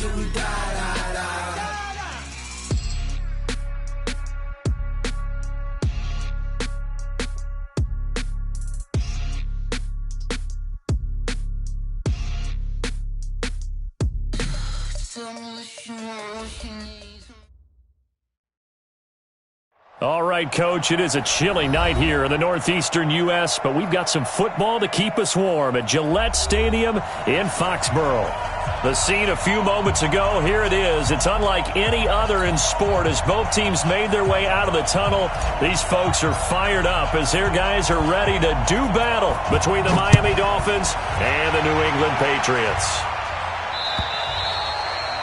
till we die. All right, Coach, it is a chilly night here in the northeastern U.S., but we've got some football to keep us warm at Gillette Stadium in Foxborough. The scene a few moments ago, here it is. It's unlike any other in sport as both teams made their way out of the tunnel. These folks are fired up as their guys are ready to do battle between the Miami Dolphins and the New England Patriots.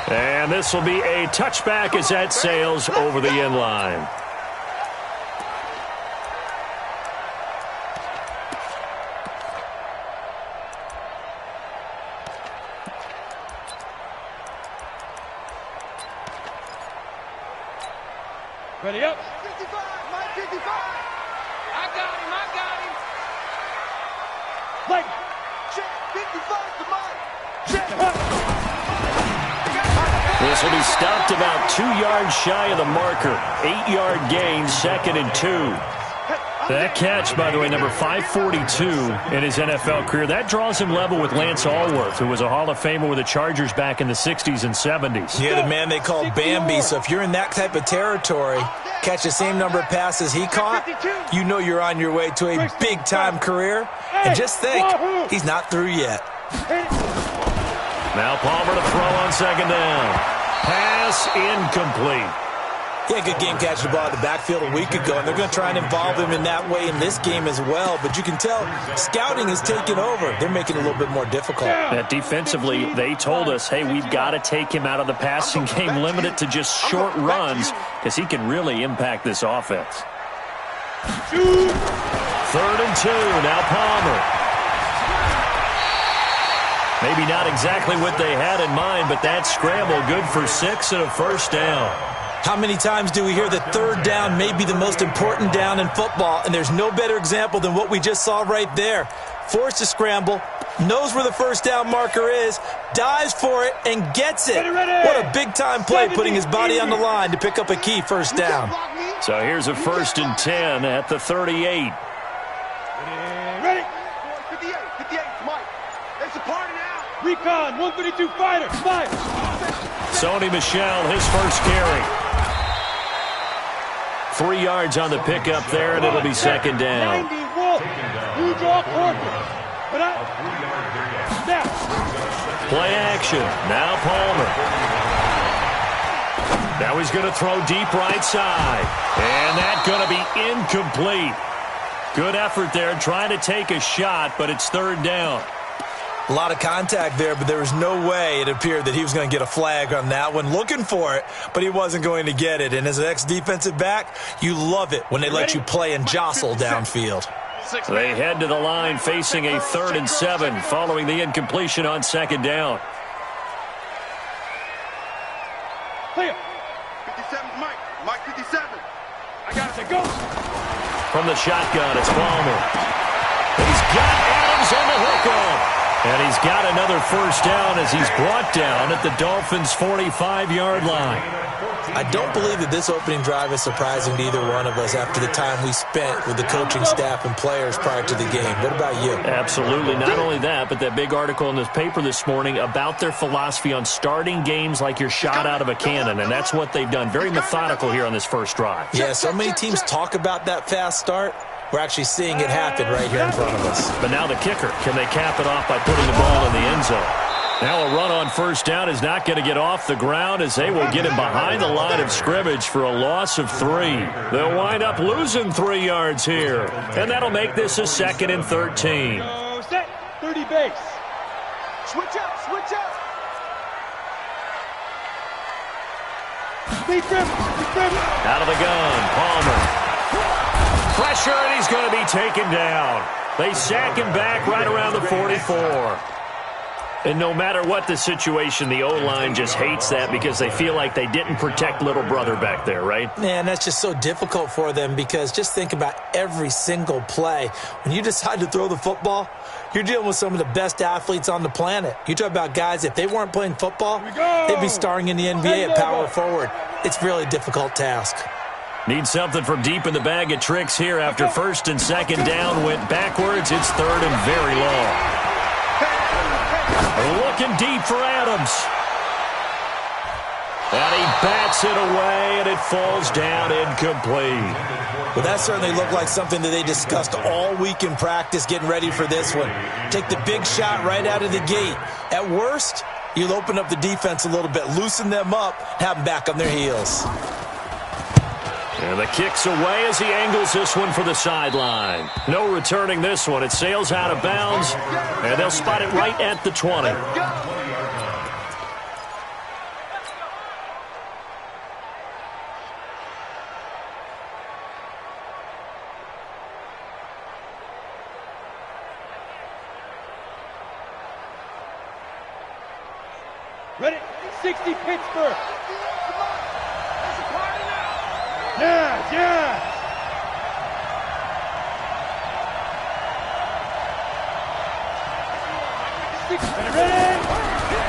And this will be a touchback as that sails over the end line. Ready up. 55, Mike 55. I got him. Like, check, 55 to Mike. Check. This will be stopped about 2 yards shy of the marker. 8-yard gain, 2nd and 2. That catch, by the way, number 542 in his NFL career. That draws him level with Lance Allworth, who was a Hall of Famer with the Chargers back in the 60s and 70s. Yeah, the man they call Bambi. So if you're in that type of territory, catch the same number of passes he caught, you know you're on your way to a big-time career. And just think, he's not through yet. Now Palmer to throw on 2nd down. Pass incomplete. He had a good game catching the ball in the backfield a week ago, and they're going to try and involve him in that way in this game as well. But you can tell scouting is taking over. They're making it a little bit more difficult. That defensively, they told us, hey, we've got to take him out of the passing game, limit it to just short runs, because he can really impact this offense. 3rd and 2, now Palmer. Maybe not exactly what they had in mind, but that scramble good for 6 and a first down. How many times do we hear that third down may be the most important down in football, and there's no better example than what we just saw right there. Forced to scramble, knows where the first down marker is, dives for it, and gets it. What a big-time play, putting his body on the line to pick up a key first down. So here's a 1st and 10 at the 38. Ready? 58, Mike. It's a party now. Recon, 132 fighter, Mike. Sony Michel, his first carry. 3 yards on the pickup there, and it'll be 2nd down. 90 Wolf. You draw Parker. Play action. Now Palmer. Now he's going to throw deep right side. And that's going to be incomplete. Good effort there, trying to take a shot, but it's 3rd down. A lot of contact there, but there was no way it appeared that he was going to get a flag on that one. Looking for it, but he wasn't going to get it. And as an ex-defensive back, you love it when they let you play and jostle downfield. They head to the line facing a 3rd and 7 following the incompletion on 2nd down. Clear. 57, Mike 57. I got it to go. From the shotgun, it's Palmer. He's got Adams on the hookup. And he's got another first down as he's brought down at the Dolphins' 45-yard line. I don't believe that this opening drive is surprising to either one of us after the time we spent with the coaching staff and players prior to the game. What about you? Absolutely. Not only that, but that big article in this paper this morning about their philosophy on starting games like you're shot out of a cannon, and that's what they've done. Very methodical here on this first drive. Yeah, so many teams talk about that fast start. We're actually seeing it happen right here in front of us. But now the kicker. Can they cap it off by putting the ball in the end zone? Now a run on first down is not going to get off the ground as they will get him behind the line of scrimmage for a loss of 3. They'll wind up losing 3 yards here. And that'll make this a 2nd and 13. Set, 30 base. Switch up. Out of the gun, Palmer. Pressure, and he's going to be taken down. They sack him back right around the 44. And no matter what the situation, the O-line just hates that because they feel like they didn't protect little brother back there, right? Man, that's just so difficult for them because just think about every single play. When you decide to throw the football, You're dealing with some of the best athletes on the planet. You talk about guys, if they weren't playing football, they'd be starring in the NBA at power forward. It's really a difficult task. Need something from deep in the bag of tricks here after first and second down went backwards. It's third and very long. Looking deep for Adams. And he bats it away, and it falls down incomplete. Well, that certainly looked like something that they discussed all week in practice getting ready for this one. Take the big shot right out of the gate. At worst, you'll open up the defense a little bit, loosen them up, have them back on their heels. And the kick's away as he angles this one for the sideline. No returning this one. It sails out of bounds, and they'll spot it right at the 20. Ready? 60 Pittsburgh. Yeah. Ready?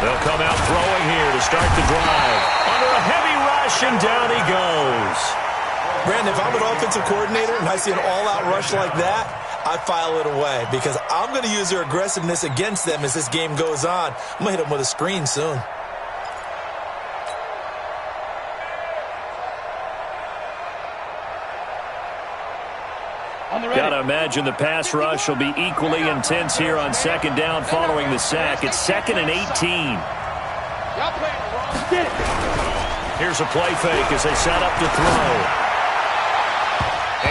They'll come out throwing here to start the drive. Under a heavy rush, and down he goes. Brandon, if I'm an offensive coordinator and I see an all-out rush like that, I file it away because I'm going to use their aggressiveness against them as this game goes on. I'm going to hit them with a screen soon. Gotta imagine the pass rush will be equally intense here on second down following the sack. It's 2nd and 18. Here's a play fake as they set up to throw.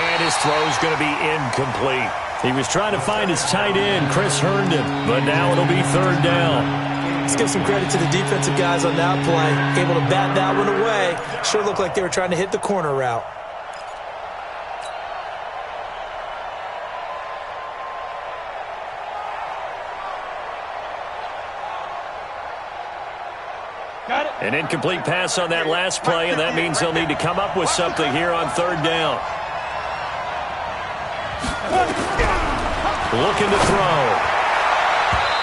And his throw's going to be incomplete. He was trying to find his tight end, Chris Herndon, but now it'll be third down. Let's give some credit to the defensive guys on that play. Able to bat that one away. Sure looked like they were trying to hit the corner route. An incomplete pass on that last play, and that means they'll need to come up with something here on third down. Looking to throw.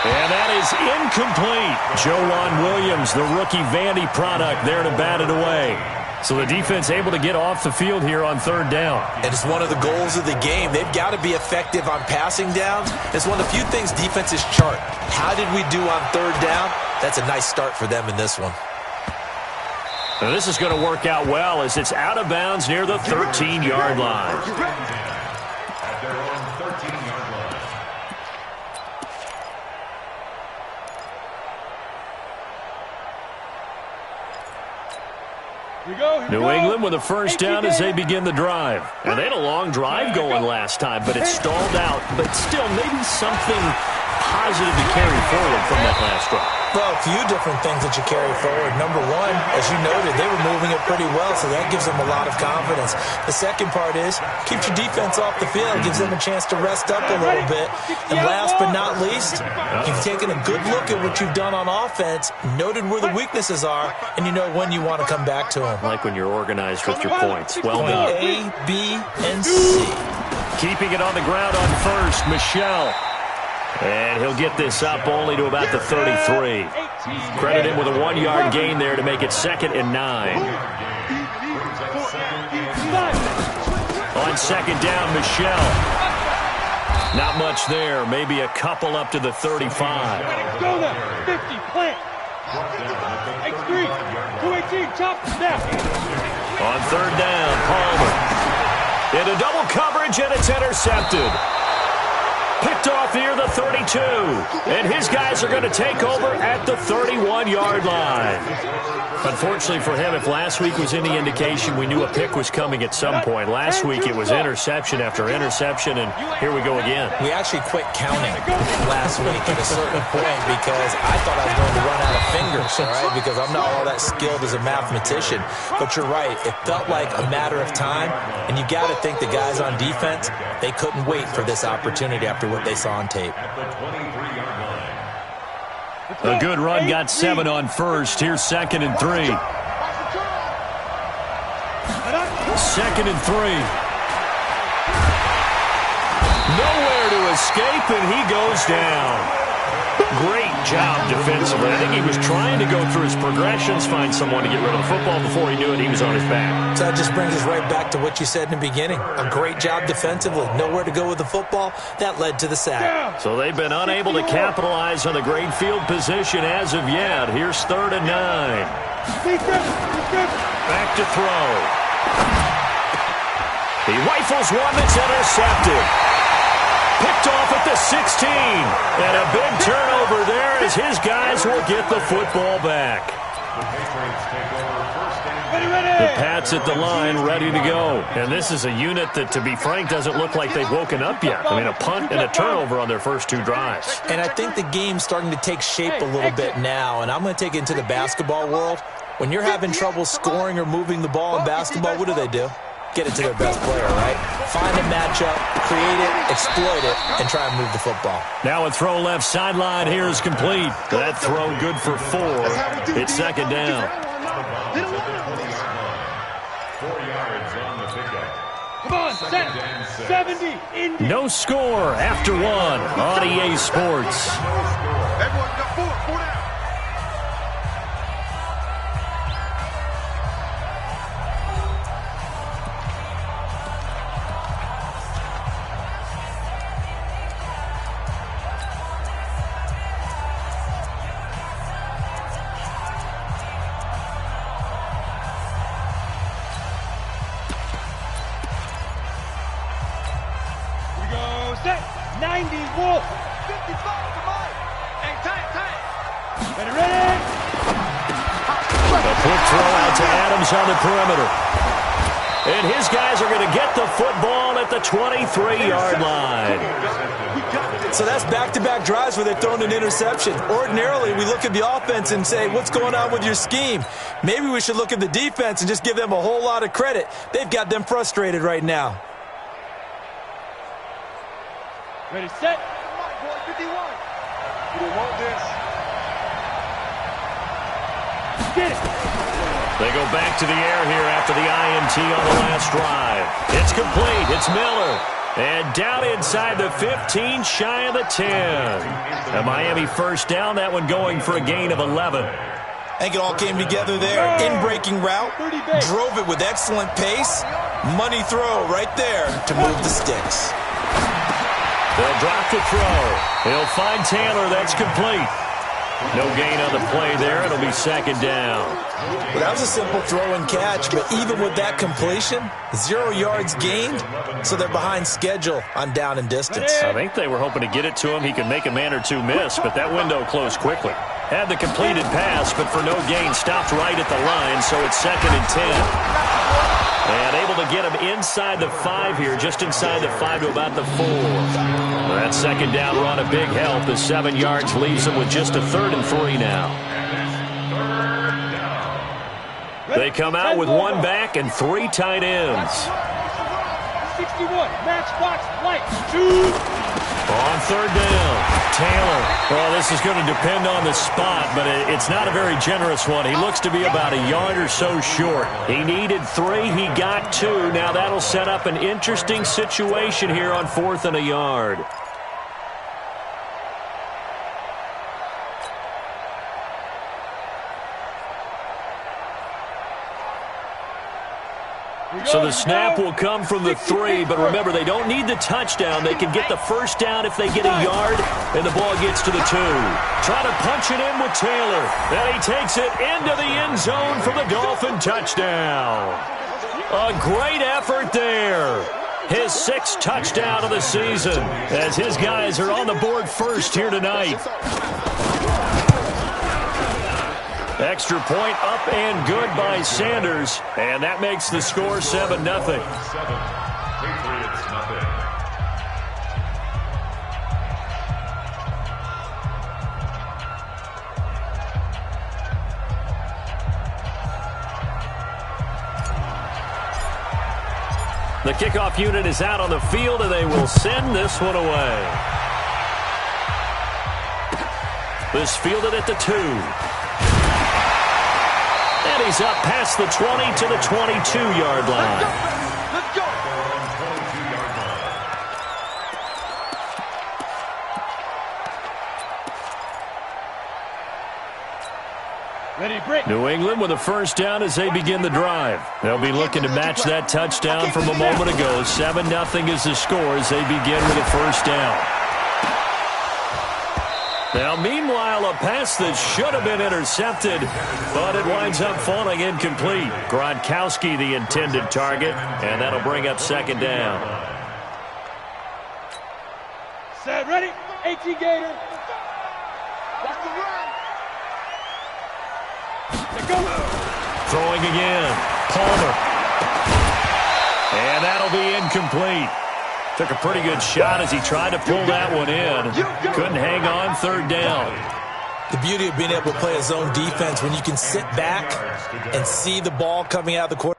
And that is incomplete. Joejuan Williams, the rookie Vandy product, there to bat it away. So the defense able to get off the field here on third down. And it's one of the goals of the game. They've got to be effective on passing downs. It's one of the few things defenses chart. How did we do on third down? That's a nice start for them in this one. Now this is going to work out well as it's out of bounds near the 13-yard line. New England with a first down as they begin the drive. And they had a long drive going last time, but it stalled out. But still, maybe something positive to carry forward from that last drive. Well, a few different things that you carry forward. Number one, as you noted, they were moving it pretty well, so that gives them a lot of confidence. The second part is, keeps your defense off the field, gives them a chance to rest up a little bit. And last but not least, you've taken a good look at what you've done on offense, noted where the weaknesses are, and you know when you want to come back to them. Like when you're organized with your points. Well Point done. A, B, and C. Keeping it on the ground on first, Michelle. And he'll get this up only to about the 33. Credit him with a 1-yard gain there to make it 2nd and 9. On second down, Michelle. Not much there. Maybe a couple up to the 35. Go there. 50, plant. X3, 218, chop, snap. On third down, Palmer. Into double coverage, and it's intercepted. Picked off near the 32. And his guys are going to take over at the 31-yard line. Unfortunately for him, if last week was any indication, we knew a pick was coming at some point. Last week it was interception after interception, and here we go again. We actually quit counting last week at a certain point because I thought I was going to run out of fingers, all right, because I'm not all that skilled as a mathematician. But you're right. It felt like a matter of time, and you got to think the guys on defense, they couldn't wait for this opportunity after what they saw on tape. A good run, got 7 on first. Here's 2nd and 3. 2nd and 3. Nowhere to escape, and he goes down. Great job defensively. I think he was trying to go through his progressions, find someone to get rid of the football. Before he knew it, he was on his back. So that just brings us right back to what you said in the beginning. A great job defensively. Nowhere to go with the football. That led to the sack. So they've been unable to capitalize on the great field position as of yet. Here's 3rd and 9. Back to throw. He rifles one that's intercepted. Picked off at the 16. And a big turnover there as his guys will get the football back. The Pats at the line, ready to go. And this is a unit that, to be frank, doesn't look like they've woken up yet. I mean, a punt and a turnover on their first 2 drives. And I think the game's starting to take shape a little bit now. And I'm going to take it into the basketball world. When you're having trouble scoring or moving the ball in basketball, what do? Get it to their best player, right? Find a matchup, create it, exploit it, and try and move the football. Now a throw left sideline here is complete. That throw good for 4. It's 2nd down. 4 yards on the pickup. Come on, set. 70. No score after 1 on EA Sports. Everyone got 4 down. Set. 90 Wolf. 55 to Mike. Hey, time. Ready, ready. A quick throw out to Adams on the perimeter. And his guys are going to get the football at the 23-yard line. So that's back-to-back drives where they're throwing an interception. Ordinarily, we look at the offense and say, what's going on with your scheme? Maybe we should look at the defense and just give them a whole lot of credit. They've got them frustrated right now. Ready, set. Mike, boy, 51. You don't want this. Get it. They go back to the air here after the INT on the last drive. It's complete. It's Miller. And down inside the 15, shy of the 10. A Miami first down, that one going for a gain of 11. I think it all came together there. In-breaking route, drove it with excellent pace. Money throw right there to move the sticks. They'll drop the throw. He'll find Taylor. That's complete. No gain on the play there. It'll be 2nd down. Well, that was a simple throw and catch, but even with that completion, 0 yards gained, so they're behind schedule on down and distance. I think they were hoping to get it to him. He could make a man or 2 miss, but that window closed quickly. Had the completed pass, but for no gain, stopped right at the line, so it's 2nd and 10. And able to get him inside the 5 here, just inside the 5 to about the 4. That 2nd down run, a big help as 7 yards leaves him with just a 3rd and 3 now. They come out with 1 back and 3 tight ends. 61, matchbox, light, 2. On 3rd down, Taylor. Well, this is going to depend on the spot, but it's not a very generous one. He looks to be about a yard or so short. He needed 3. He got 2. Now that'll set up an interesting situation here on 4th and a yard. So the snap will come from the 3, but remember, they don't need the touchdown. They can get the first down if they get a yard, and the ball gets to the 2. Try to punch it in with Taylor, and he takes it into the end zone for the Dolphin touchdown. A great effort there. His 6th touchdown of the season, as his guys are on the board first here tonight. Extra point up and good by Sanders, and that makes the score 7-0. Patriots, nothing. The kickoff unit is out on the field, and they will send this one away. This fielded at the 2. And he's up past the 20 to the 22-yard line. Let's go. New England with a first down as they begin the drive. They'll be looking to match that touchdown from a moment ago. 7-0 is the score as they begin with a first down. Now, meanwhile, a pass that should have been intercepted, but it winds up falling incomplete. Gronkowski, the intended target, and that'll bring up second down. Set, ready, 18 Gator. Watch the run. Go. Throwing again, Palmer. And that'll be incomplete. Took a pretty good shot as he tried to pull that one in. Couldn't hang on, third down. The beauty of being able to play a zone defense when you can sit back and see the ball coming out of the quarterback.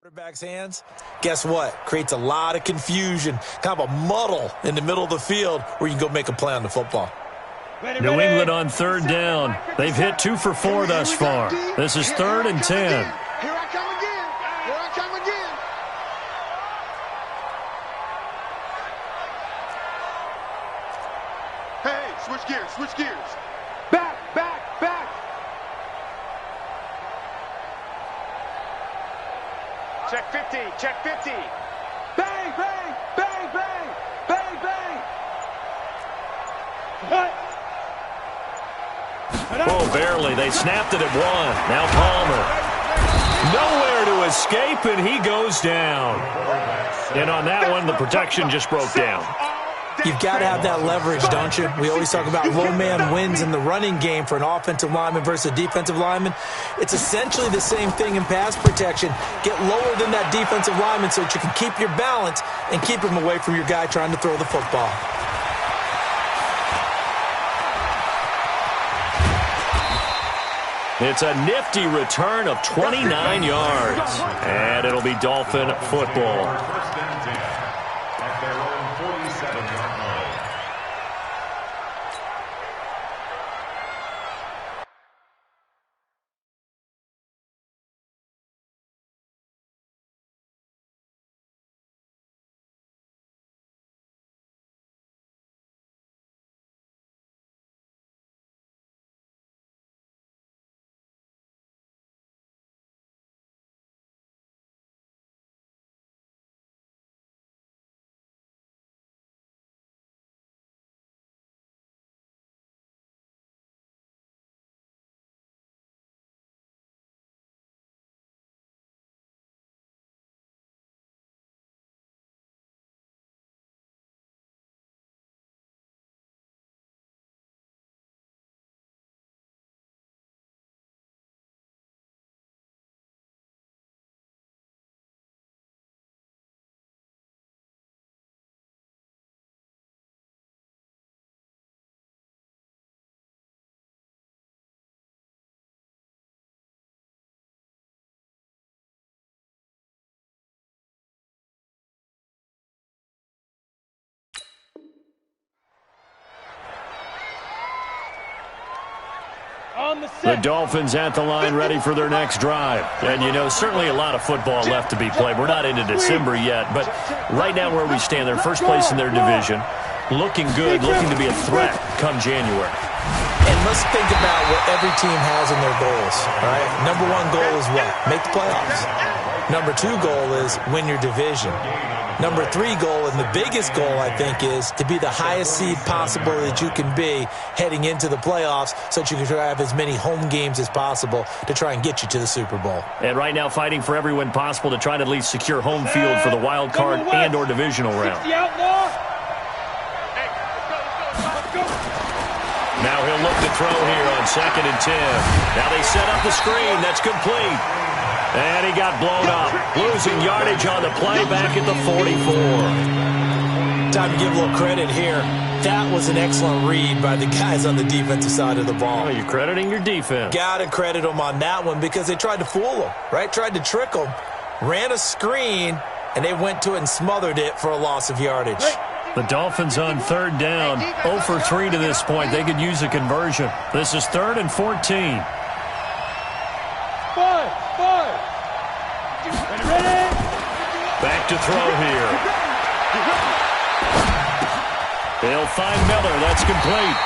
Quarterback's hands, guess what? Creates a lot of confusion, kind of a muddle in the middle of the field where you can go make a play on the football. New England on third down. They've hit 2 for 4 thus far. This is 3rd and 10. Here I come again. Here I come again. Hey, switch gears, switch gears. Back, back, back. Check 50, check 50. Bang, bang, bang, bang, bang, bang. Oh, barely. They snapped it at 1. Now Palmer. Nowhere to escape, and he goes down. And on that one, the protection just broke down. You've got to have that leverage, don't you? We always talk about low man wins in the running game for an offensive lineman versus a defensive lineman. It's essentially the same thing in pass protection. Get lower than that defensive lineman so that you can keep your balance and keep him away from your guy trying to throw the football. It's a nifty return of 29 yards. And it'll be Dolphin football. The Dolphins at the line ready for their next drive. And, you know, certainly a lot of football left to be played. We're not into December yet, but right now where we stand, they're first place in their division. Looking good, looking to be a threat come January. And let's think about what every team has in their goals, all right? Number 1 goal is what? Make the playoffs. Number 2 goal is win your division. Number 3 goal, and the biggest goal, I think, is to be the highest seed possible that you can be heading into the playoffs so that you can have as many home games as possible to try and get you to the Super Bowl. And right now fighting for every win possible to try to at least secure home field for the wild card and or divisional round. Now he'll look to throw here on 2nd and 10. Now they set up the screen. That's complete. And he got blown up. Losing yardage on the play back at the 44. Time to give a little credit here That was an excellent read by the guys on the defensive side of the ball. Oh, you're crediting your defense. Got to credit them on that one because they tried to fool them, right? Tried to trick them, ran a screen, and they went to it and smothered it for a loss of yardage. The Dolphins on third down, 0 for 3 to this point. They could use a conversion. This is 3rd and 14. Five. Ready? Back to throw here. They'll find Miller. That's complete.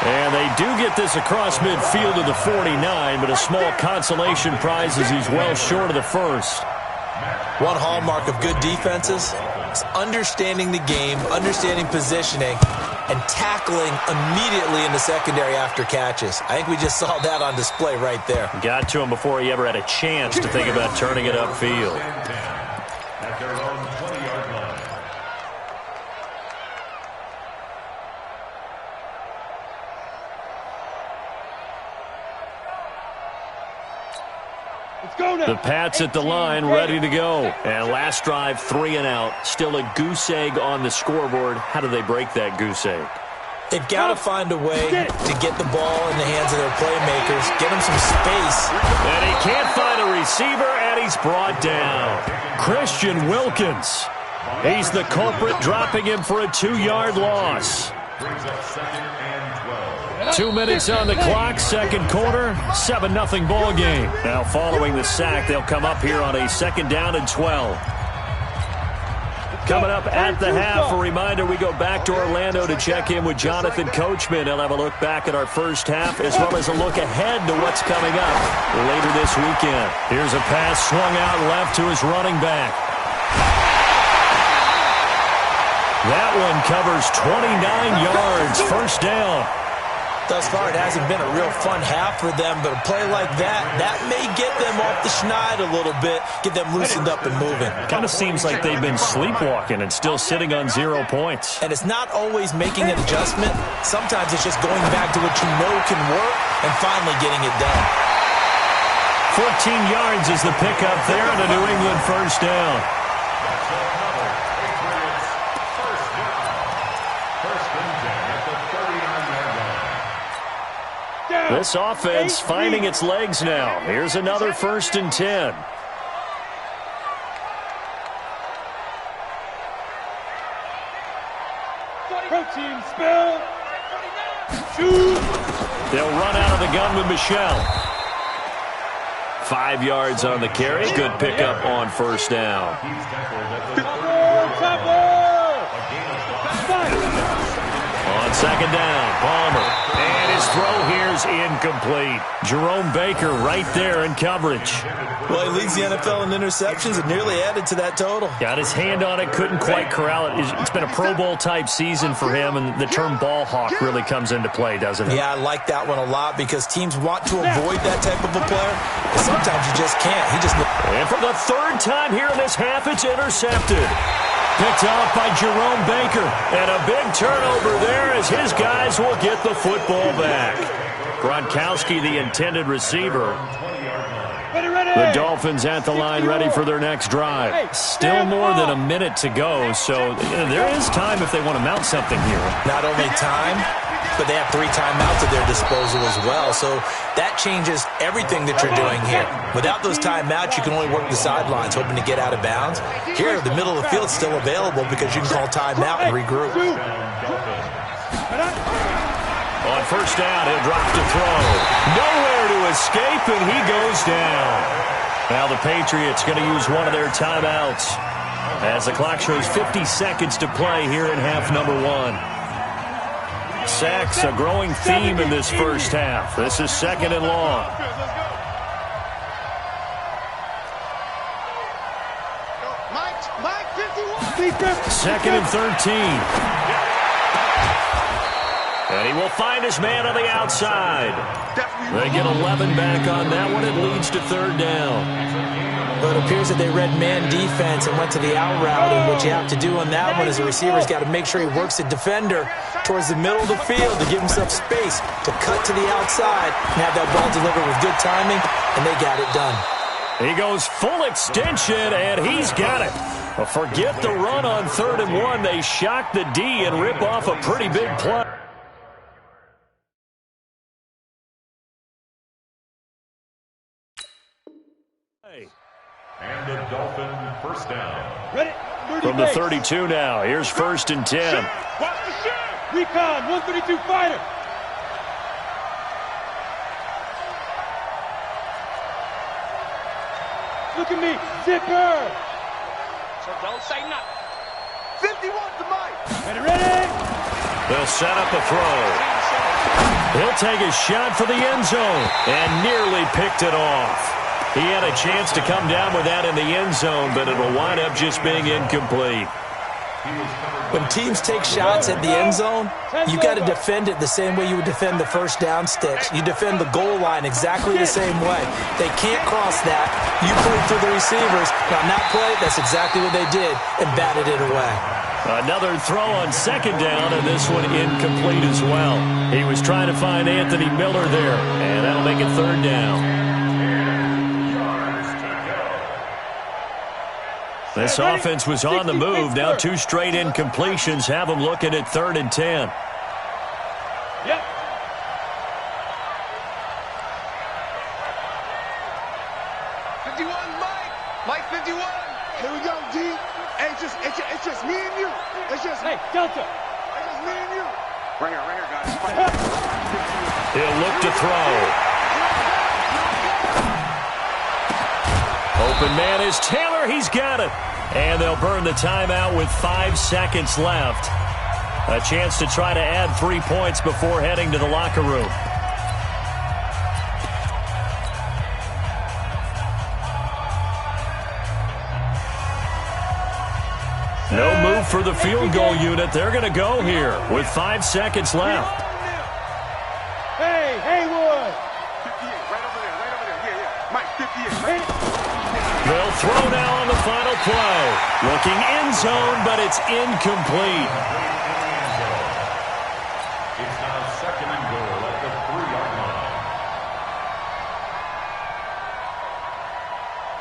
And they do get this across midfield to the 49, but a small consolation prize as he's well short of the first. One hallmark of good defenses is understanding the game, understanding positioning, and tackling immediately in the secondary after catches. I think we just saw that on display right there. Got to him before he ever had a chance to think about turning it upfield. At their own 20-yard line. Let's go now. The Pats at the line, ready to go. And last drive, 3 and out. Still a goose egg on the scoreboard. How do they break that goose egg? They've got to find a way to get the ball in the hands of their playmakers, get them some space. And he can't find a receiver, and he's brought down. Christian Wilkins. He's the culprit, dropping him for a 2-yard loss. Brings up 2nd and 12. 2 minutes on the clock, second quarter, 7-0 ball game. Now following the sack, they'll come up here on a 2nd down and 12. Coming up at the half, a reminder, we go back to Orlando to check in with Jonathan Coachman. He'll have a look back at our first half as well as a look ahead to what's coming up later this weekend. Here's a pass swung out left to his running back. That one covers 29 yards, first down. Thus far, it hasn't been a real fun half for them, but a play like that may get them off the schneid a little bit, get them loosened up and moving. Kind of seems like they've been sleepwalking and still sitting on 0 points. And it's not always making an adjustment. Sometimes it's just going back to what you know can work and finally getting it done. 14 yards is the pickup there and a New England first down. This offense finding its legs now. Here's another 1st and 10. Protein spill. Shoot. They'll run out of the gun with Michelle. 5 yards on the carry. Good pickup on first down. On 2nd down, Palmer. And his throw here is incomplete. Jerome Baker right there in coverage. Well, he leads the NFL in interceptions and nearly added to that total. Got his hand on it, couldn't quite corral it. It's been a Pro Bowl-type season for him, and the term ball hawk really comes into play, doesn't it? Yeah, I like that one a lot because teams want to avoid that type of a player, but sometimes you just can't. And for the 3rd time here in this half, it's intercepted. Picked off by Jerome Baker. And a big turnover there as his guys will get the football back. Gronkowski, the intended receiver. The Dolphins at the line ready for their next drive. Still more than a minute to go, so there is time if they want to mount something here. Not only time, but they have 3 timeouts at their disposal as well. So that changes everything that you're doing here. Without those timeouts, you can only work the sidelines, hoping to get out of bounds. Here, the middle of the field's still available because you can call timeout and regroup. On first down, he'll drop to throw. Nowhere to escape, and he goes down. Now the Patriots going to use one of their timeouts as the clock shows 50 seconds to play here in half number 1. Sacks, a growing theme in this first half. This is 2nd and long. Mike 51. 2nd and 13. And he will find his man on the outside. They get 11 back on that one. It leads to 3rd down. But it appears that they read man defense and went to the out route, and what you have to do on that one is the receiver's got to make sure he works the defender towards the middle of the field to give himself space to cut to the outside and have that ball delivered with good timing, and they got it done. He goes full extension, and he's got it. Well, forget the run on 3rd and 1. They shock the D and rip off a pretty big play. And the Dolphin first down. Ready? From the 32 now. Here's 1st and 10. Watch the shot. Recon, 132 fighter. Look at me, zipper. So don't say nothing. 51 to Mike. Ready? They'll set up a throw. He'll take a shot for the end zone and nearly picked it off. He had a chance to come down with that in the end zone, but it'll wind up just being incomplete. When teams take shots at the end zone, you've got to defend it the same way you would defend the first down sticks. You defend the goal line exactly the same way. They can't cross that. You play through the receivers. Now, on that play, that's exactly what they did and batted it away. Another throw on 2nd down, and this one incomplete as well. He was trying to find Anthony Miller there, and that'll make it 3rd down. This offense was on the move. Now 2 straight incompletions have them looking at 3rd and 10. Yep. Mike 51. Here we go, D. Hey, it's just me and you. It's just hey, Delta. It's just me and you. Right here, guys. He'll look to throw. Open man is Taylor. He's got it. And they'll burn the timeout with 5 seconds left. A chance to try to add 3 points before heading to the locker room. No move for the field goal unit. They're going to go here with 5 seconds left. Hey, Haywood. 58, right over there. Yeah. Mike, 58. They'll throw now on the final play. Looking end zone, but it's incomplete. It's now 2nd and goal at the 3-yard line.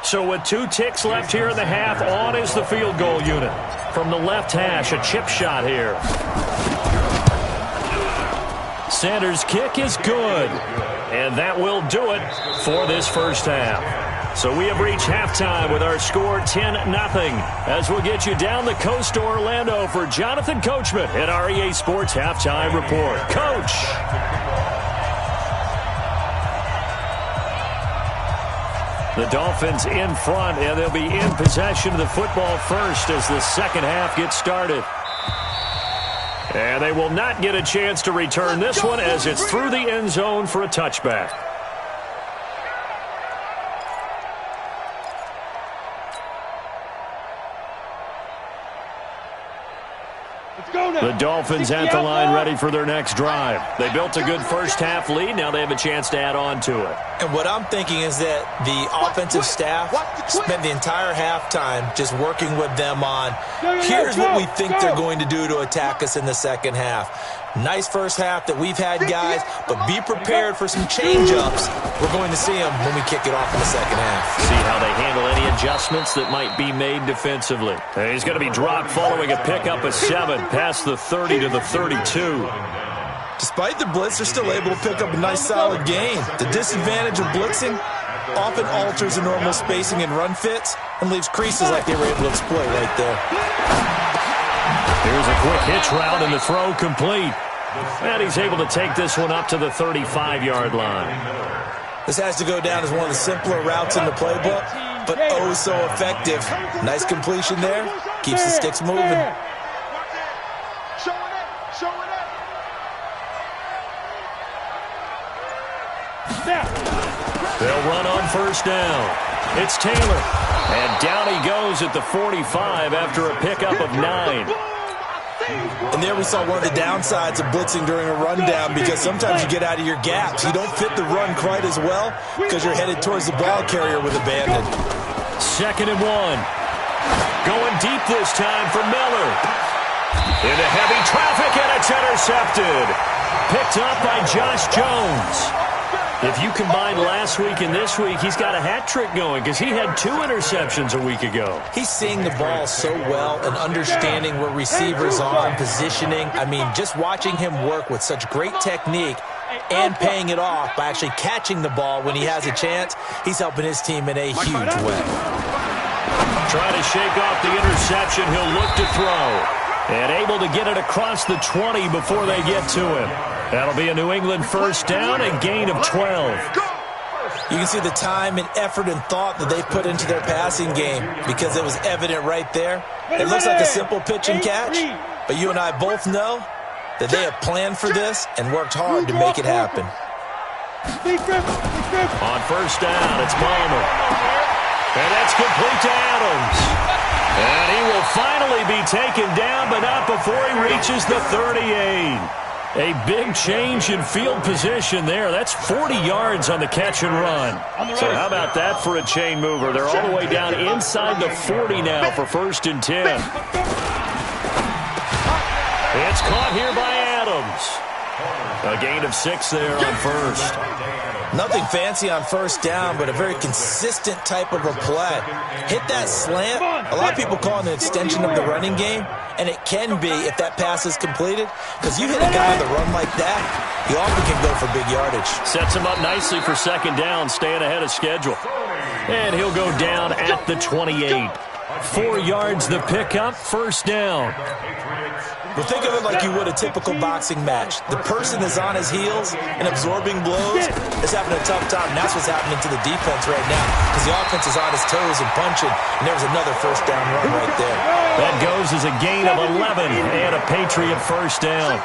So with 2 ticks left here in the half, on is the field goal unit. From the left hash, a chip shot here. Sanders' kick is good. And that will do it for this first half. So we have reached halftime with our score 10-0. As we'll get you down the coast to Orlando for Jonathan Coachman at our EA Sports Halftime Report. Coach! The Dolphins in front, and they'll be in possession of the football first as the second half gets started. And they will not get a chance to return this one as it's through the end zone for a touchback. The Dolphins at the line ready for their next drive. They built a good first half lead. Now they have a chance to add on to it. And what I'm thinking is that the offensive staff spent the entire halftime just working with them on, here's what we think they're going to do to attack us in the second half. Nice first half that we've had, guys, but be prepared for some change-ups. We're going to see them when we kick it off in the second half. See how they handle any adjustments that might be made defensively. He's going to be dropped following a pickup of 7 past the 30 to the 32. Despite the blitz, they're still able to pick up a nice solid gain. The disadvantage of blitzing often alters the normal spacing and run fits and leaves creases like they were able to exploit right there. Here's a quick hitch route and the throw complete. And he's able to take this one up to the 35-yard line. This has to go down as one of the simpler routes in the playbook, but oh so effective. Nice completion there. Keeps the sticks moving. They'll run on first down. It's Taylor. And down he goes at the 45 after a pickup of 9. And there we saw one of the downsides of blitzing during a rundown, because sometimes you get out of your gaps. You don't fit the run quite as well because you're headed towards the ball carrier with abandon. 2nd and 1. Going deep this time for Miller. Into heavy traffic, and it's intercepted. Picked up by Josh Jones. If you combine last week and this week, he's got a hat trick going because he had 2 interceptions a week ago. He's seeing the ball so well and understanding where receivers are and positioning. I mean, just watching him work with such great technique and paying it off by actually catching the ball when he has a chance, he's helping his team in a huge way. Trying to shake off the interception. He'll look to throw. And able to get it across the 20 before they get to him. That'll be a New England first down, a gain of 12. You can see the time and effort and thought that they put into their passing game because it was evident right there. It looks like a simple pitch and catch, but you and I both know that they have planned for this and worked hard to make it happen. On first down, it's Palmer. And that's complete to Adams. And he will finally be taken down, but not before he reaches the 38. A big change in field position there. That's 40 yards on the catch and run. So how about that for a chain mover? They're all the way down inside the 40 now for 1st and 10. It's caught here by Adams. A gain of 6 there on first. Nothing fancy on first down, but a very consistent type of a play. Hit that slant. A lot of people call it an extension of the running game, and it can be if that pass is completed, because you hit a guy on the run like that, he often can go for big yardage. Sets him up nicely for 2nd down, staying ahead of schedule. And he'll go down at the 28. 4 yards the pickup, 1st down. Well, think of it like you would a typical boxing match. The person is on his heels and absorbing blows is having a tough time. And that's what's happening to the defense right now because the offense is on his toes and punching, and there was another first down run right there. That goes as a gain of 11 and a Patriot first down.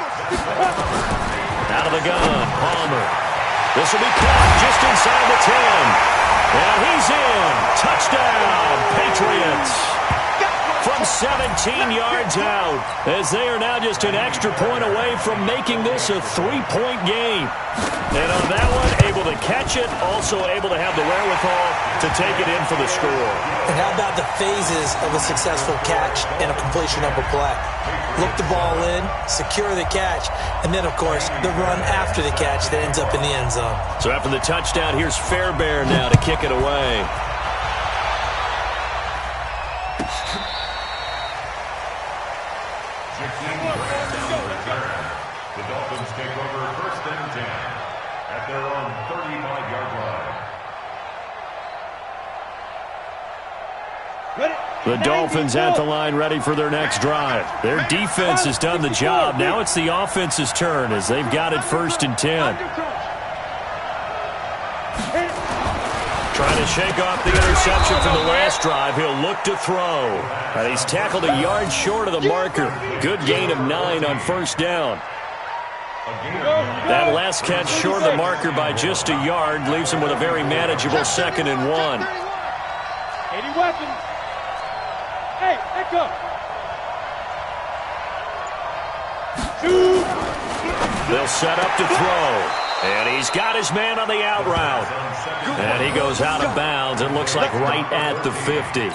Out of the gun, Palmer. This will be caught just inside the 10. And he's in. Touchdown, Patriots. From 17 yards out, as they are now just an extra point away from making this a 3-point game. And on that one, able to catch it, also able to have the wherewithal to take it in for the score. And how about the phases of a successful catch and a completion of a play? Look the ball in, secure the catch, and then, of course, the run after the catch that ends up in the end zone. So after the touchdown, here's Fairbairn now to kick it away. The Dolphins take over 1st and 10 at their own 35-yard line. The Dolphins at the line ready for their next drive. Their defense has done the job. Now it's the offense's turn as they've got it 1st and 10. Trying to shake off the interception from the last drive. He'll look to throw. And he's tackled a yard short of the marker. Good gain of 9 on 1st down. That last catch short of the marker by just a yard leaves him with a very manageable 2nd and 1. 80 weapons. Hey, echo. 2. They'll set up to throw. And he's got his man on the out route. And he goes out of bounds. It looks like right at the 50.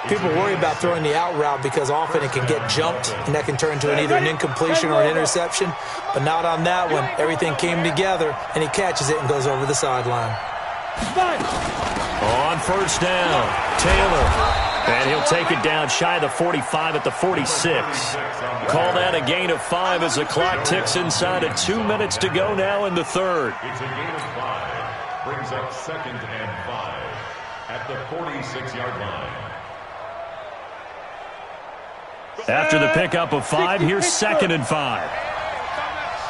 People worry about throwing the out route because often it can get jumped, and that can turn into either an incompletion or an interception. But not on that one. Everything came together, and he catches it and goes over the sideline. On 1st down, Taylor. And he'll take it down shy of the 45 at the 46. Call that a gain of 5 as the clock ticks inside of 2 minutes to go now in the 3rd. It's a gain of 5. Brings up 2nd and 5 at the 46-yard line. After the pickup of 5, here's 2nd and 5.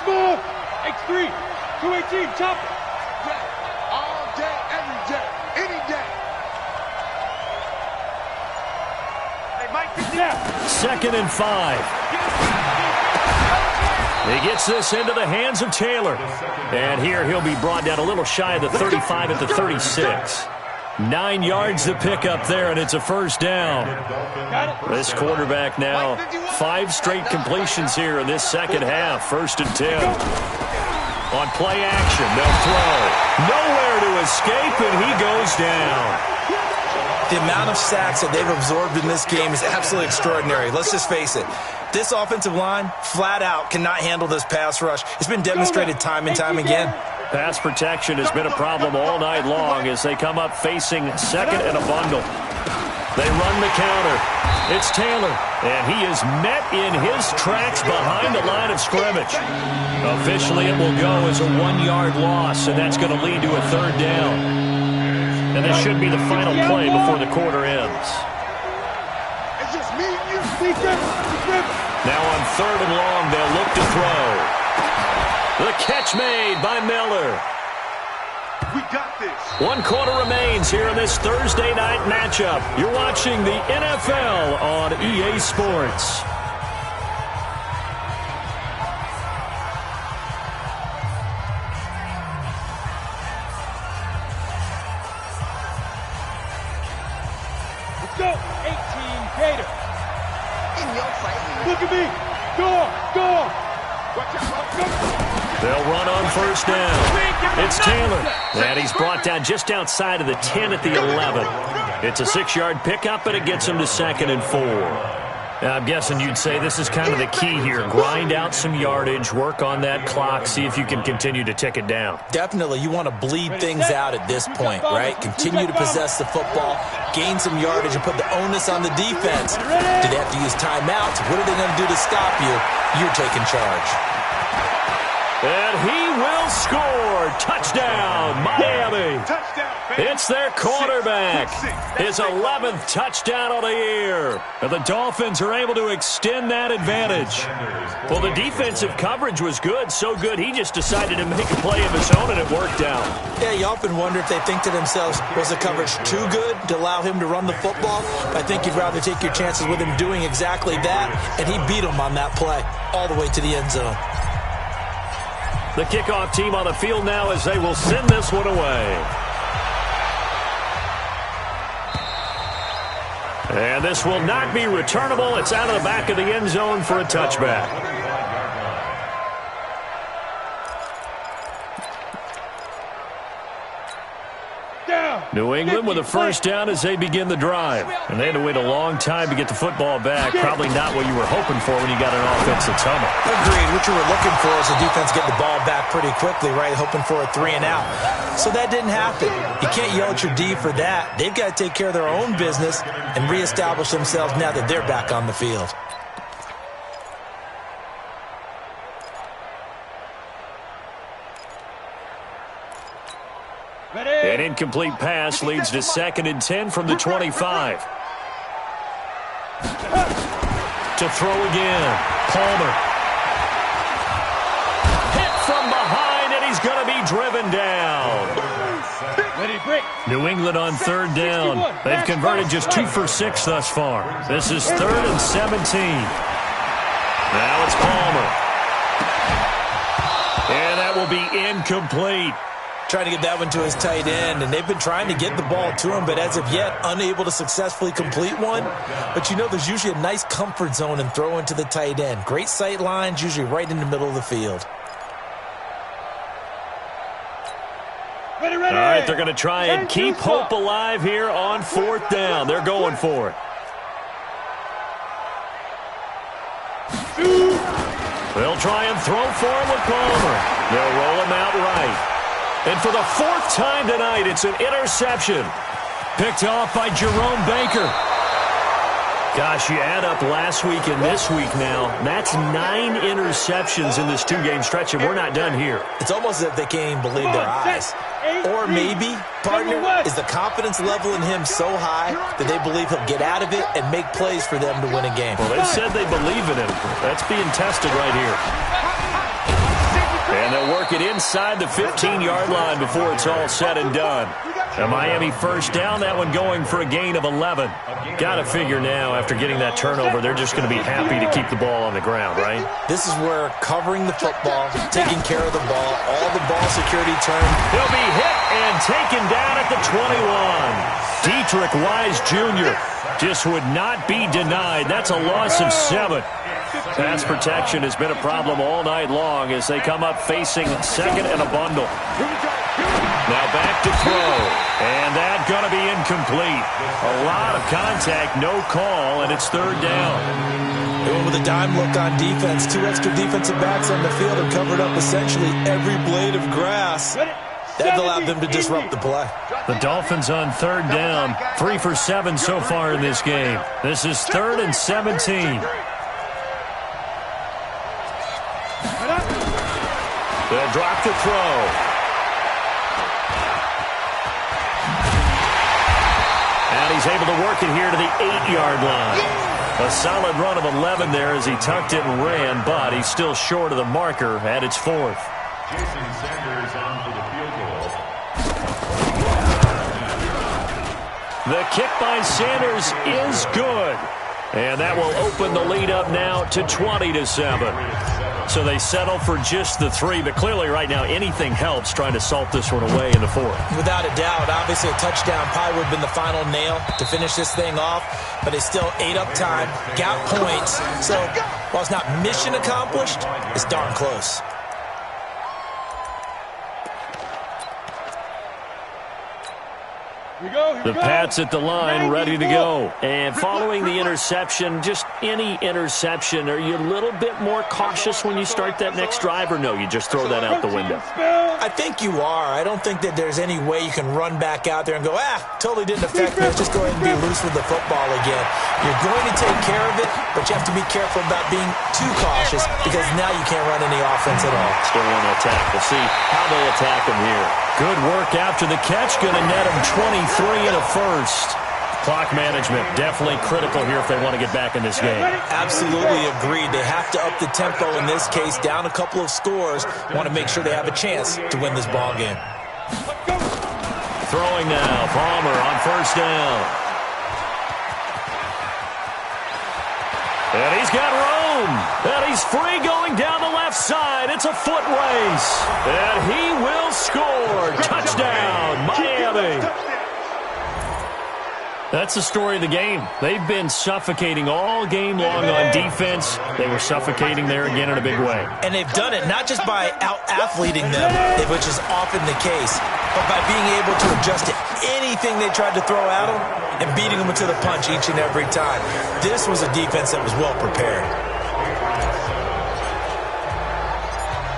Smooth. X3. 218. Chop it. All day, every day, any day. Hey, Mike, get down. 2nd and 5. He gets this into the hands of Taylor. And here he'll be brought down a little shy of the 35 at the 36. 9 yards to pick up there, and it's a 1st down. This quarterback now 5 straight completions here in this 2nd half. 1st and 10. On play action, they'll throw. Nowhere to escape, and he goes down. The amount of sacks that they've absorbed in this game is absolutely extraordinary. Let's just face it. This offensive line, flat out, cannot handle this pass rush. It's been demonstrated time and time again. Pass protection has been a problem all night long as they come up facing second and a bundle. They run the counter. It's Taylor, and he is met in his tracks behind the line of scrimmage. Officially, it will go as a 1-yard loss, and that's going to lead to a third down. And this should be the final play before the quarter ends. It's just me and you. Now on third and long, they'll look to throw. The catch made by Miller. We got this. 1 quarter remains here in this Thursday night matchup. You're watching the NFL on EA Sports. Let's go. 18 Gator. In your face. Look at me. Go. Watch out. Go. They'll run on first down. It's Taylor. And he's brought down just outside of the 10 at the 11. It's a 6-yard pickup, but it gets him to 2nd and 4. Now, I'm guessing you'd say this is kind of the key here. Grind out some yardage, work on that clock, see if you can continue to tick it down. Definitely. You want to bleed things out at this point, right? Continue to possess the football, gain some yardage, and put the onus on the defense. Do they have to use timeouts? What are they going to do to stop you? You're taking charge. And he will score. Touchdown, Miami. It's their quarterback. His 11th touchdown of the year. And the Dolphins are able to extend that advantage. Well, the defensive coverage was good, so good he just decided to make a play of his own, and it worked out. Yeah, you often wonder if they think to themselves, was the coverage too good to allow him to run the football? I think you'd rather take your chances with him doing exactly that, and he beat him on that play all the way to the end zone. The kickoff team on the field now as they will send this one away. And this will not be returnable. It's out of the back of the end zone for a touchback. New England with a first down as they begin the drive. And they had to wait a long time to get the football back. Probably not what you were hoping for when you got an offense that's humming. Agreed. What you were looking for is the defense getting the ball back pretty quickly, right? Hoping for a 3 and out. So that didn't happen. You can't yell at your D for that. They've got to take care of their own business and reestablish themselves now that they're back on the field. An incomplete pass leads to 2nd and 10 from the 25. To throw again. Palmer. Hit from behind, and he's going to be driven down. New England on third down. They've converted just 2 for 6 thus far. This is 3rd and 17. Now it's Palmer. And that will be incomplete. Trying to get that one to his tight end, and they've been trying to get the ball to him, but as of yet, unable to successfully complete one. But you know there's usually a nice comfort zone in throwing to the tight end. Great sight lines, usually right in the middle of the field. All right, they're going to try and keep hope alive here on 4th down. They're going for it. They'll try and throw for him with Palmer. They'll roll him out right. And for the 4th time tonight, it's an interception. Picked off by Jerome Baker. Gosh, you add up last week and this week now. That's 9 interceptions in this 2-game stretch, and we're not done here. It's almost as if they can't even believe their eyes. Or maybe, partner, is the confidence level in him so high that they believe he'll get out of it and make plays for them to win a game. Well, they said they believe in him. That's being tested right here. And they'll work it inside the 15-yard line before it's all said and done. A Miami first down, that one going for a gain of 11. Got to figure now, after getting that turnover, they're just going to be happy to keep the ball on the ground, right? This is where covering the football, taking care of the ball, all the ball security term. He'll be hit and taken down at the 21. Dietrich Wise Jr. just would not be denied. That's a loss of 7. Pass protection has been a problem all night long as they come up facing 2nd and a bundle. Now back to throw. And that going to be incomplete. A lot of contact, no call, and it's third down. They went with a dime look on defense. 2 extra defensive backs on the field and covered up essentially every blade of grass. That allowed them to disrupt the play. The Dolphins on third down. 3 for 7 so far in this game. This is 3rd and 17. They'll drop the throw. And he's able to work it here to the 8-yard line. A solid run of 11 there as he tucked it and ran, but he's still short of the marker at its 4th. Jason Sanders on for the field goal. The kick by Sanders is good. And that will open the lead up now to 20-7. So they settle for just the 3, but clearly right now anything helps trying to salt this one away in the 4th. Without a doubt, obviously a touchdown probably would have been the final nail to finish this thing off, but it's still ate up time, got points. So while it's not mission accomplished, it's darn close. The Pats at the line, ready to go. And following the interception, just any interception, are you a little bit more cautious when you start that next drive, or no, you just throw that out the window? I think you are. I don't think that there's any way you can run back out there and go, totally didn't affect me. Let's just go ahead and be loose with the football again. You're going to take care of it, but you have to be careful about being too cautious because now you can't run any offense at all. Still want to attack. We'll see how they attack him here. Good work after the catch. Going to net him 23 and a first. Clock management definitely critical here if they want to get back in this game. Absolutely agreed. They have to up the tempo in this case, down a couple of scores. Want to make sure they have a chance to win this ball game. Throwing now. Palmer on first down. And he's got room. And he's free going down the left side. It's a foot race. And he will score. Touchdown, Miami. That's the story of the game. They've been suffocating all game long on defense. They were suffocating there again in a big way. And they've done it not just by out-athleting them, which is often the case, but by being able to adjust to anything they tried to throw at them and beating them to the punch each and every time. This was a defense that was well prepared.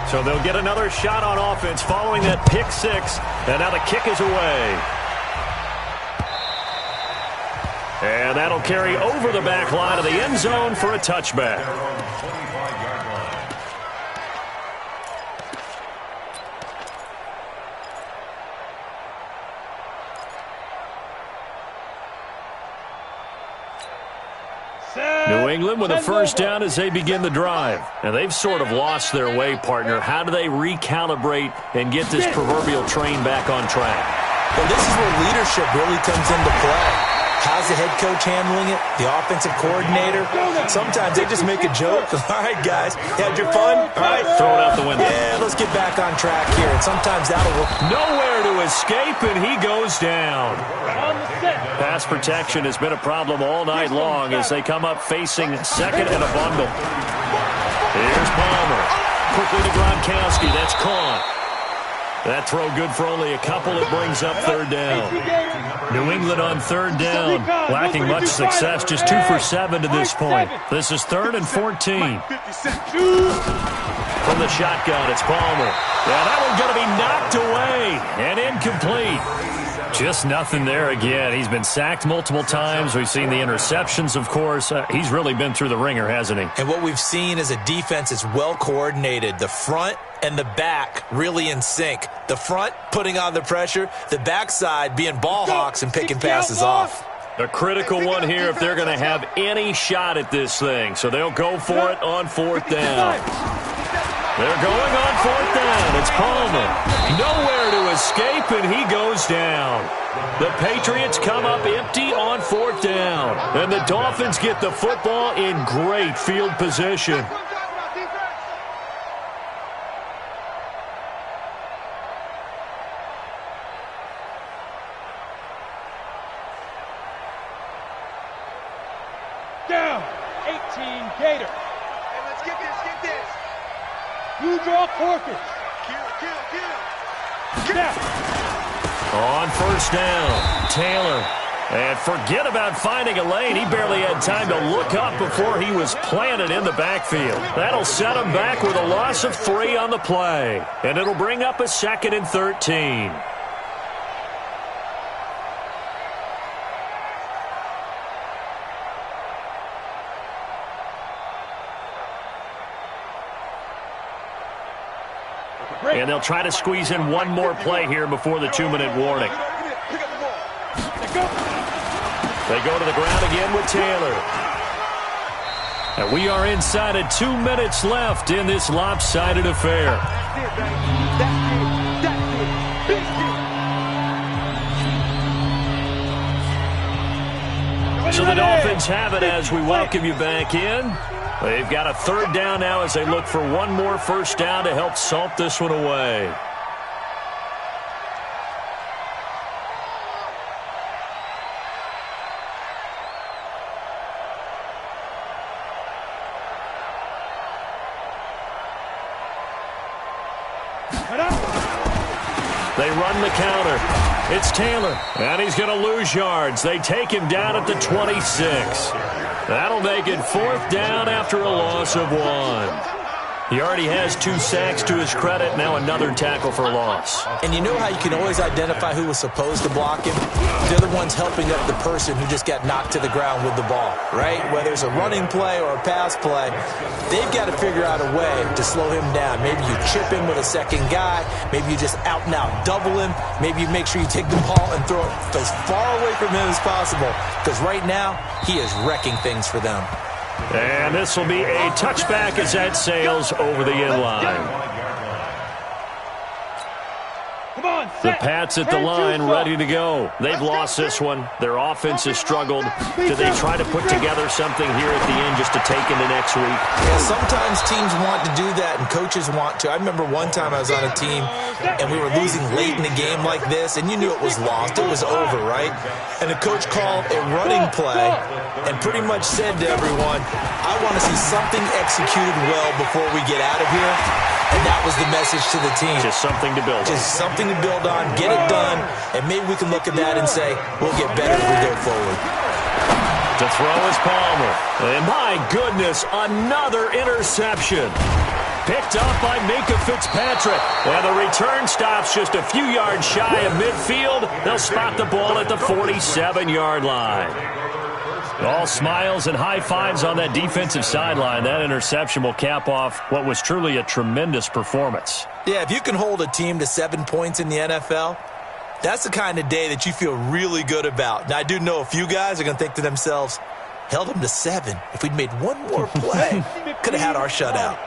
So they'll get another shot on offense following that pick six. And now the kick is away. And that'll carry over the back line of the end zone for a touchback. New England with a first down as they begin the drive. And they've sort of lost their way, partner. How do they recalibrate and get this proverbial train back on track? Well, this is where leadership really comes into play. How's the head coach handling it? The offensive coordinator? Sometimes they just make a joke. All right, guys, had your fun? All right. Throw it out the window. Yeah, let's get back on track here. And sometimes that'll work. Nowhere to escape, and he goes down. Pass protection has been a problem all night long as they come up facing second and a bundle. Here's Palmer. Quickly to Gronkowski. That's caught. That throw good for only a couple. It brings up third down. New England on third down. Lacking much success. Just 2 for 7 to this point. This is 3rd and 14. From the shotgun, it's Palmer. Yeah, that one's going to be knocked away and incomplete. Just nothing there again. He's been sacked multiple times. We've seen the interceptions, of course. He's really been through the ringer, hasn't he? And what we've seen is a defense that's well coordinated. The front and the back really in sync. The front putting on the pressure. The backside being ball hawks and picking passes off. A critical one here if they're going to have any shot at this thing. So they'll go for it on 4th down. They're going on 4th down. It's Palmer. Nowhere to escape, and he goes down. The Patriots come up empty on 4th down. And the Dolphins get the football in great field position. Down, 18 Gator. Hey, let's get this. You draw Corkins. Kill. On first down, Taylor. And forget about finding a lane. He barely had time to look up before he was planted in the backfield. That'll set him back with a loss of 3 on the play. And it'll bring up a 2nd and 13. And they'll try to squeeze in one more play here before the 2-minute warning. They go to the ground again with Taylor. And we are inside of 2 minutes left in this lopsided affair. So the Dolphins have it as we welcome you back in. They've got a 3rd down now as they look for one more first down to help salt this one away. They run the counter. It's Taylor, and he's going to lose yards. They take him down at the 26. That'll make it 4th down after a loss of 1. He already has 2 sacks to his credit, now another tackle for loss. And you know how you can always identify who was supposed to block him? They're the ones helping up the person who just got knocked to the ground with the ball, right? Whether it's a running play or a pass play, they've got to figure out a way to slow him down. Maybe you chip him with a second guy. Maybe you just out-and-out double him. Maybe you make sure you take the ball and throw it as far away from him as possible. Because right now, he is wrecking things for them. And this will be a touchback as that sails over the end line. The Pats at the line, ready to go. They've lost this one. Their offense has struggled. Do they try to put together something here at the end just to take into next week? Yeah, sometimes teams want to do that, and coaches want to. I remember one time I was on a team, and we were losing late in a game like this, and you knew it was lost. It was over, right? And the coach called a running play and pretty much said to everyone, I want to see something executed well before we get out of here. And that was the message to the team. Just something to build on. Just something to build on, get it done, and maybe we can look at that and say, we'll get better as we go forward. To throw is Palmer. And my goodness, another interception. Picked up by Minkah Fitzpatrick. And the return stops just a few yards shy of midfield. They'll spot the ball at the 47-yard line. All smiles and high fives on that defensive sideline. That interception will cap off what was truly a tremendous performance. Yeah, if you can hold a team to 7 points in the NFL, that's the kind of day that you feel really good about. Now, I do know a few guys are going to think to themselves, held them to 7. If we'd made one more play, could have had our shutout.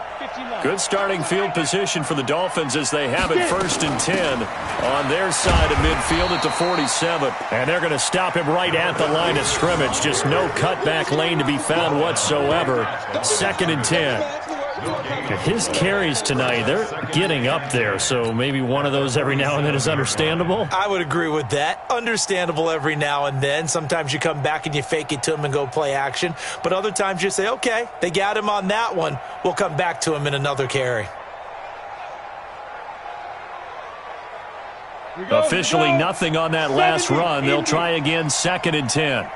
Good starting field position for the Dolphins as they have it 1st and 10 on their side of midfield at the 47. And they're going to stop him right at the line of scrimmage. Just no cutback lane to be found whatsoever. 2nd and 10. His carries tonight, they're getting up there, so maybe one of those every now and then is understandable. I would agree with that. Understandable every now and then. Sometimes you come back and you fake it to him and go play action. But other times you say, okay, they got him on that one. We'll come back to him in another carry. Officially nothing on that last run. They'll try again 2nd and 10.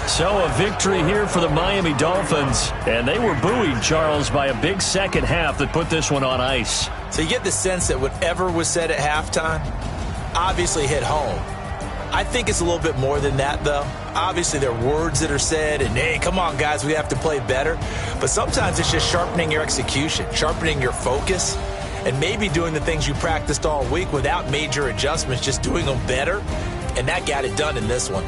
So a victory here for the Miami Dolphins. And they were buoyed, Charles, by a big second half that put this one on ice. So you get the sense that whatever was said at halftime obviously hit home. I think it's a little bit more than that, though. Obviously, there are words that are said, and, hey, come on, guys, we have to play better. But sometimes it's just sharpening your execution, sharpening your focus, and maybe doing the things you practiced all week without major adjustments, just doing them better. And that got it done in this one.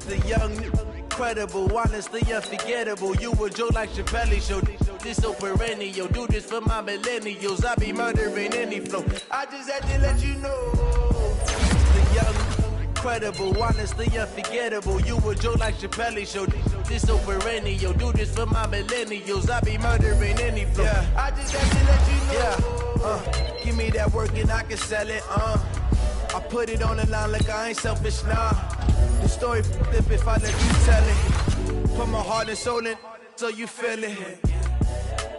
The young, incredible, honestly unforgettable. You a joke like Chappelle Show. This so perennial. Do this for my millennials. I be murdering any flow. I just had to let you know. The young, incredible, honestly unforgettable. You a joke like Chappelle Show. This so perennial, do this for my millennials. I be murdering any flow. Yeah. I just have to let you know. Yeah. Give me that work and I can sell it. I put it on the line like I ain't selfish, nah. The story flip if I let you tell it. Put my heart and soul in, so you feel it.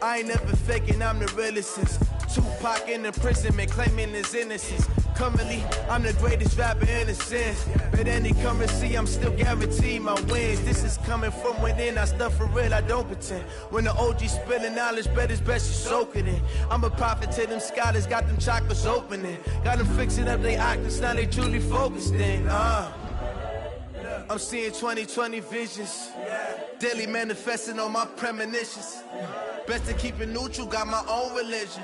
I ain't never faking, I'm the realest since Tupac in imprisonment, claiming his innocence. Currently, I'm the greatest rapper in a sense. But any currency, I'm still guaranteed my wins. This is coming from within, I stuff for real, I don't pretend. When the OG spilling knowledge, bet it's best you soak it in. I'm a prophet to them scholars, got them chakras opening. Got them fixing up their octaves, now they truly focused in. I'm seeing 2020 visions. Daily manifesting on my premonitions. Best to keep it neutral, got my own religion.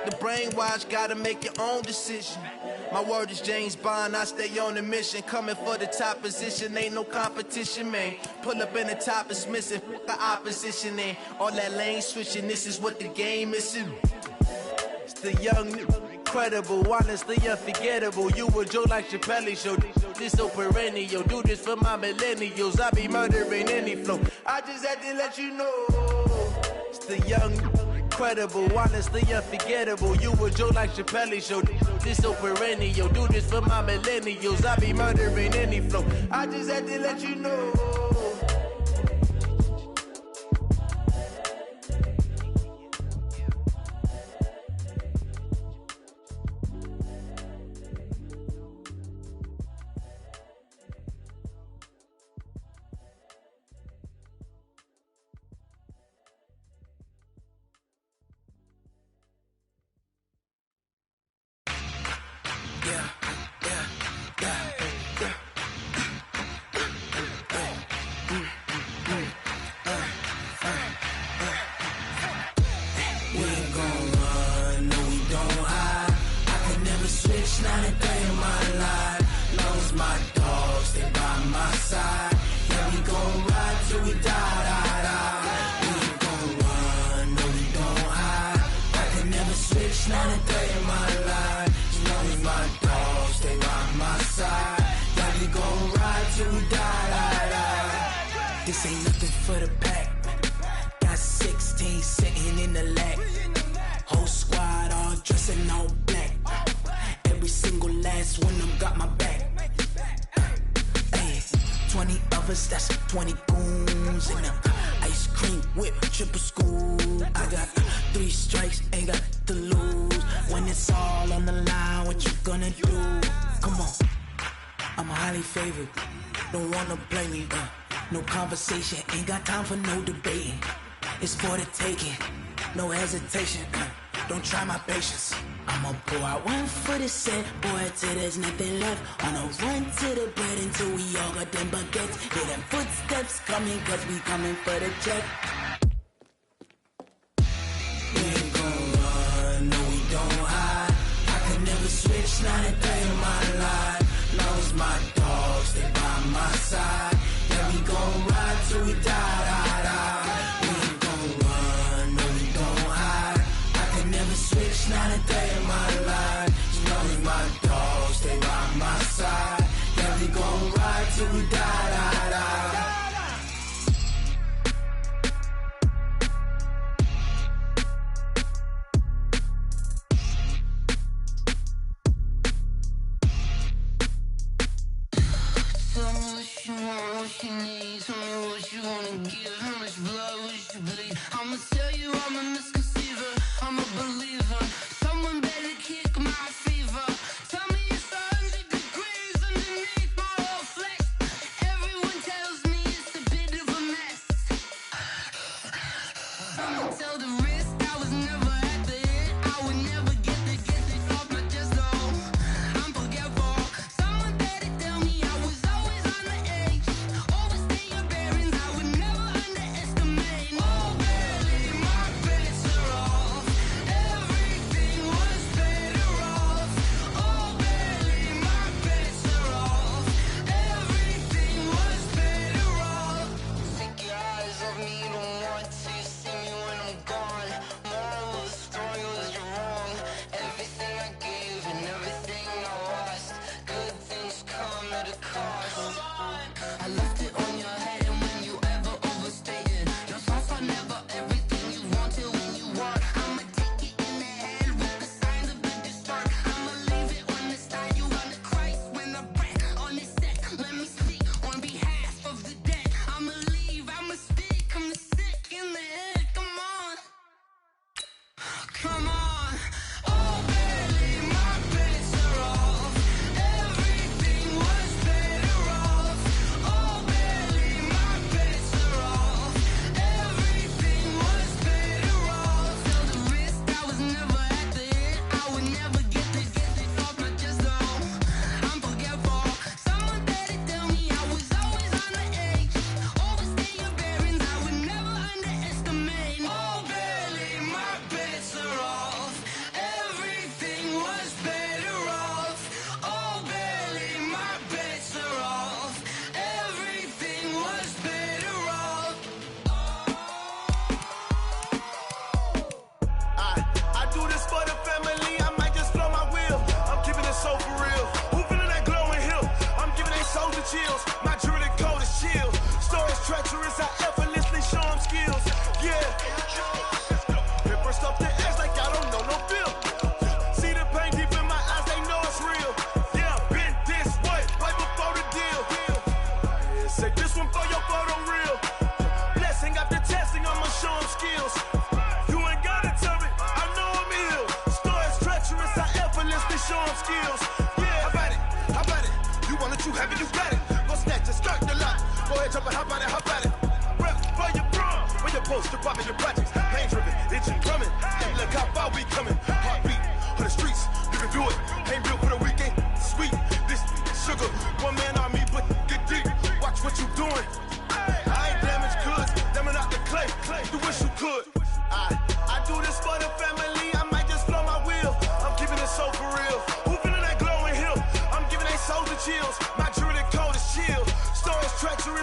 The brainwash, gotta make your own decision. My word is James Bond, I stay on a mission. Coming for the top position, ain't no competition, man. Pull up in the top is missing, fuck the opposition, and all that lane switching, this is what the game is. It's the young, incredible, honestly unforgettable. You a joke like Chappelle Show. This so perennial, do this for my millennials. I be murdering any flow. I just had to let you know. It's the young, incredible, honestly unforgettable. You a joke like Chappelle Show. This so perennial, do this for my millennials. I be murdering any flow. I just had to let you know. Not a day in my life. Long as my dogs stay by my side. Yeah, we gon' ride till we die. We ain't gon' run, no we don't hide. I can never switch, not a day in my life. As long as my dogs stay by my side. Yeah, we gon' ride till we die. This ain't nothing for the pack. Got 16 sitting in the lap. Whole squad all dressing all black. Every single last one of them got my back. Hey, 20 of us, that's 20 goons. And ice cream whip, triple scoop. I got 3 strikes, ain't got to lose. When it's all on the line, what you gonna do? Come on, I'm highly favored. Don't wanna play me, no conversation. Ain't got time for no debating. It's for the taking, no hesitation. Don't try my patience. I'ma pour out one for the set, boy, till there's nothing left. On a run to the bread until we all got them baguettes. Hear them footsteps coming, cause we coming for the check. We ain't gon' run, no we don't hide. I can never switch, not a day in my life. Long as my dogs stay by my side. Yeah, we gon' ride till we die. We ain't gon' run, no we don't hide. I can never switch, not a day in my life. As long as my dogs stay by my side. Yeah, we gon' ride till we die. Tell me what you want.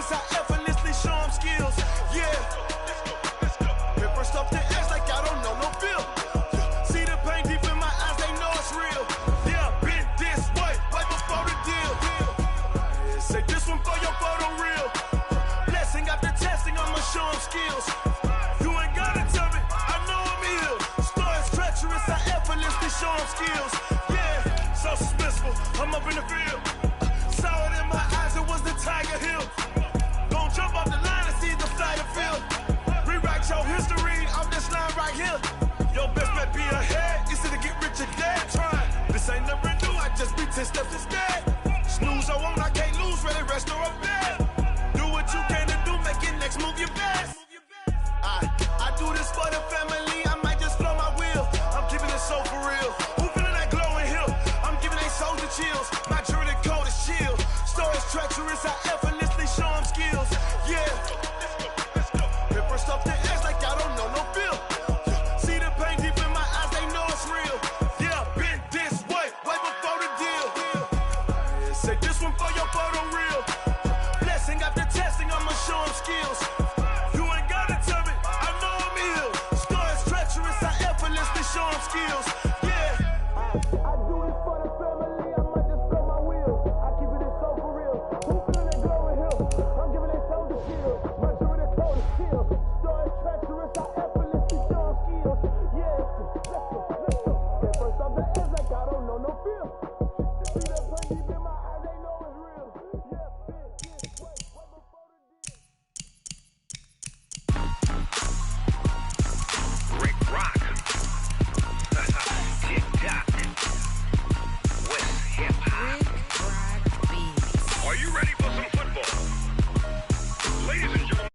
treacherous, I effortlessly show them skills. Yeah. Hit first off the edge like I don't know no feel. See the pain deep in my eyes, they know it's real. Yeah, been this way, right before the deal. Say this one for your photo reel. Blessing after testing, I'ma show them skills. You ain't gotta tell me, I know I'm ill. Stories treacherous, I effortlessly show them skills. Yeah, so suspenseful, I'm up in the field. Saw it in my eyes, it was the Tiger Hill. Gon' jump off the line and see the flyer field. Rewrite your history off this line right here. Your best bet be ahead, easy to get rich or dead trying. This ain't never new, I just be 10 steps instead. Snooze or won't, I can't lose, ready, rest or a bed. Do what you can to do, make your next move your best. I do this for the family, I might just flow my wheel. I'm keeping it so for real. Who feeling that glowing hill? I'm giving they soldier chills. My jury code is chill. Stories treacherous, I effortlessly show them skills. Yeah. Hit first off the edge like I don't know no feel. See the pain deep in my eyes, they know it's real. Yeah, been this way, way before the deal. Say this one for your photo reel. Blessing after testing, I'ma show them skills. You ain't gotta tell me, I know I'm ill. Stories treacherous, I effortlessly show them skills. Yeah. I do this for the family, I might just blow my wheel. I keep it so for real. Who feeling that glowing hill? I'm giving they soldier shield. My jury code is chill. Stories treacherous, I effortlessly show them skills. Yeah. Let's go. Hit first off the edge like I don't know no feel. See that pain deep in my eyes, they know it's real. Yeah, been this way, way before the deal. Rick Rock. Tick-tock. West hip-hop. Are you ready for some football? Ladies and gentlemen.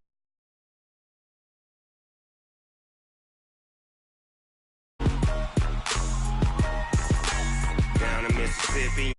Down in Mississippi.